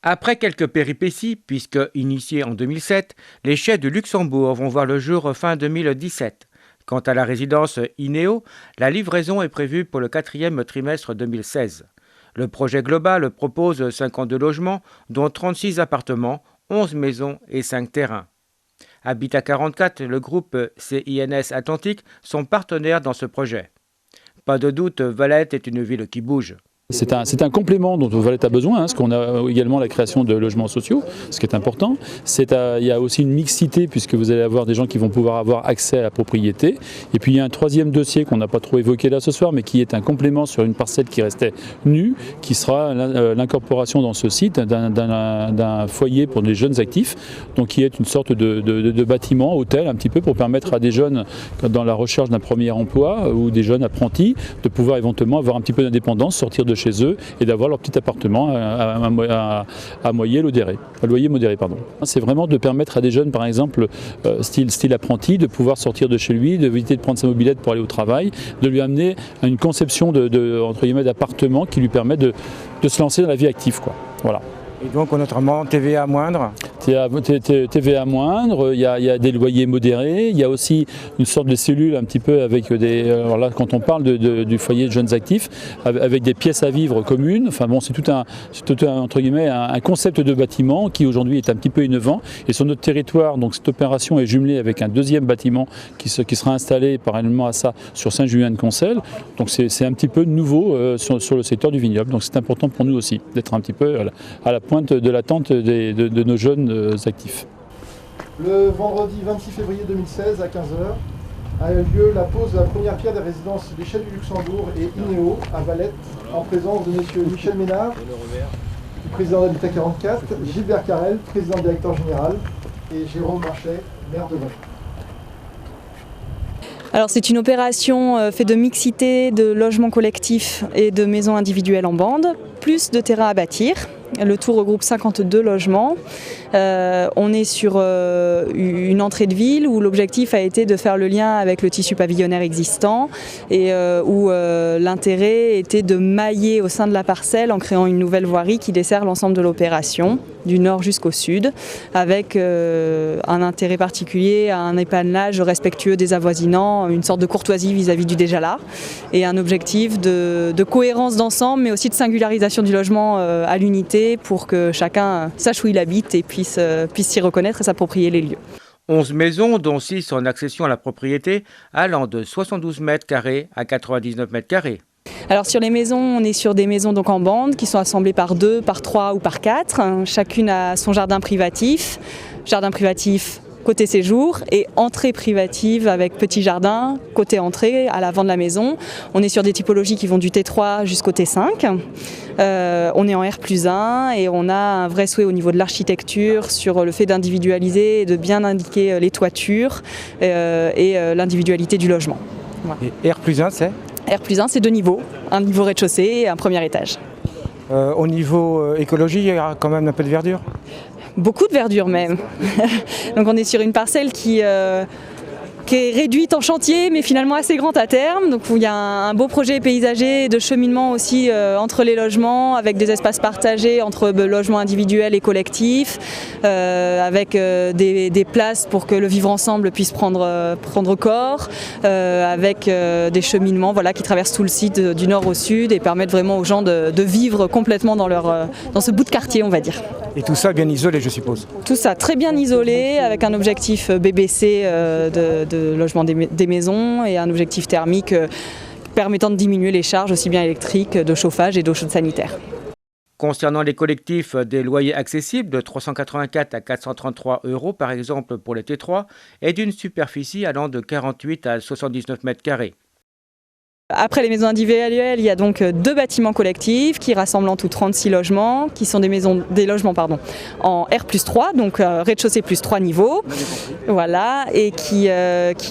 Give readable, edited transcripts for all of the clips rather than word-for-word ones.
Après quelques péripéties, puisque initiés en 2007, les chais du Luxembourg vont voir le jour fin 2017. Quant à la résidence INEO, la livraison est prévue pour le 4e trimestre 2016. Le projet global propose 52 logements, dont 36 appartements, 11 maisons et 5 terrains. Habitat 44, le groupe CINS Atlantique sont partenaires dans ce projet. Pas de doute, Valette est une ville qui bouge. C'est un complément dont Valette a besoin, parce qu'on a également la création de logements sociaux, ce qui est important. Il y a aussi une mixité, puisque vous allez avoir des gens qui vont pouvoir avoir accès à la propriété. Et puis il y a un troisième dossier qu'on n'a pas trop évoqué là ce soir, mais qui est un complément sur une parcelle qui restait nue, qui sera l'incorporation dans ce site d'un foyer pour des jeunes actifs, donc qui est une sorte de bâtiment, hôtel un petit peu, pour permettre à des jeunes dans la recherche d'un premier emploi ou des jeunes apprentis de pouvoir éventuellement avoir un petit peu d'indépendance, sortir de chez eux et d'avoir leur petit appartement à loyer modéré. C'est vraiment de permettre à des jeunes, par exemple, style apprenti, de pouvoir sortir de chez lui, d'éviter de prendre sa mobilette pour aller au travail, de lui amener à une conception entre guillemets d'appartement qui lui permet de se lancer dans la vie active, quoi. Voilà. Et donc, notamment, TVA moindre ? TVA moindre, il y a des loyers modérés, il y a aussi une sorte de cellule un petit peu avec des... Alors là, quand on parle du foyer de jeunes actifs, avec des pièces à vivre communes, enfin bon, c'est tout un entre guillemets, un concept de bâtiment qui aujourd'hui est un petit peu innovant. Et sur notre territoire, donc cette opération est jumelée avec un deuxième bâtiment qui sera installé parallèlement à ça sur Saint-Julien-de-Concelles. Donc c'est un petit peu nouveau sur le secteur du vignoble. Donc c'est important pour nous aussi d'être un petit peu à la pointe de l'attente de nos jeunes actifs. Le vendredi 26 février 2016 à 15h a eu lieu la pose de la première pierre des résidences des Chais du Luxembourg et INEO à Valette en présence de M. Michel Ménard, président d'Habitat 44, Gilbert Carrel, président directeur général, et Jérôme Marchais, maire de Valette. Alors c'est une opération faite de mixité de logements collectifs et de maisons individuelles en bande, plus de terrains à bâtir. Le tout regroupe 52 logements. On est sur une entrée de ville où l'objectif a été de faire le lien avec le tissu pavillonnaire existant et où l'intérêt était de mailler au sein de la parcelle en créant une nouvelle voirie qui dessert l'ensemble de l'opération, du nord jusqu'au sud, avec un intérêt particulier à un épanelage respectueux des avoisinants, une sorte de courtoisie vis-à-vis du déjà là, et un objectif de cohérence d'ensemble, mais aussi de singularisation du logement à l'unité pour que chacun sache où il habite et puisse s'y reconnaître et s'approprier les lieux. 11 maisons, dont 6 en accession à la propriété, allant de 72 mètres carrés à 99 mètres carrés. Alors sur les maisons, on est sur des maisons donc en bande qui sont assemblées par 2, par 3 ou par 4. Chacune a son jardin privatif côté séjour et entrée privative avec petit jardin côté entrée à l'avant de la maison. On est sur des typologies qui vont du T3 jusqu'au T5. On est en R+1 et on a un vrai souhait au niveau de l'architecture sur le fait d'individualiser et de bien indiquer les toitures et l'individualité du logement. Voilà. Et R+1 c'est ? R+1 c'est 2 niveaux, un niveau rez-de-chaussée et un premier étage. Au niveau écologie, il y a quand même un peu de verdure ? Beaucoup de verdure même. Donc on est sur une parcelle qui est réduite en chantier mais finalement assez grande à terme. Donc il y a un beau projet paysager de cheminement aussi entre les logements avec des espaces partagés entre logements individuels et collectifs, avec des places pour que le vivre ensemble puisse prendre corps, avec des cheminements qui traversent tout le site du nord au sud et permettent vraiment aux gens de vivre complètement dans ce bout de quartier, on va dire. Et tout ça bien isolé, je suppose. Tout ça très bien isolé, avec un objectif BBC de logement des maisons et un objectif thermique permettant de diminuer les charges aussi bien électriques, de chauffage et d'eau chaude sanitaire. Concernant les collectifs, des loyers accessibles de 384 à 433 € par exemple pour les T3 et d'une superficie allant de 48 à 79 mètres carrés. Après les maisons individuelles, il y a donc 2 bâtiments collectifs qui rassemblent en tout 36 logements, qui sont des logements en R+3, donc rez-de-chaussée plus 3 niveaux, voilà, et qui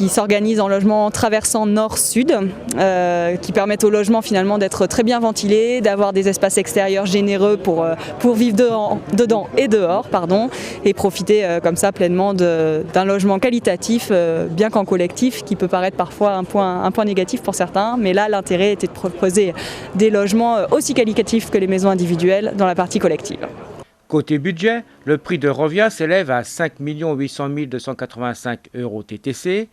s'organisent en logements traversant nord-sud, qui permettent aux logements finalement d'être très bien ventilés, d'avoir des espaces extérieurs généreux pour vivre dedans et dehors, et profiter comme ça pleinement d'un logement qualitatif, bien qu'en collectif, qui peut paraître parfois un point négatif pour certains. Mais là, l'intérêt était de proposer des logements aussi qualitatifs que les maisons individuelles dans la partie collective. Côté budget, le prix de revient s'élève à 5 800 285 € TTC,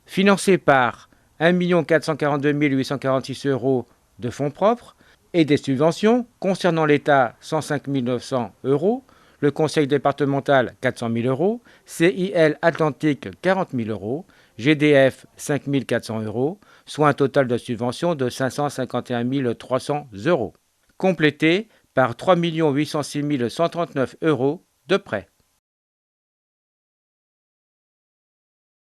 financé par 1 442 846 € de fonds propres et des subventions concernant l'État 105 900 €, le Conseil départemental 400 000 €, CIL Atlantique 40 000 €, GDF 5 400 €, soit un total de subventions de 551 300 €, complété par 3 806 139 € de prêts.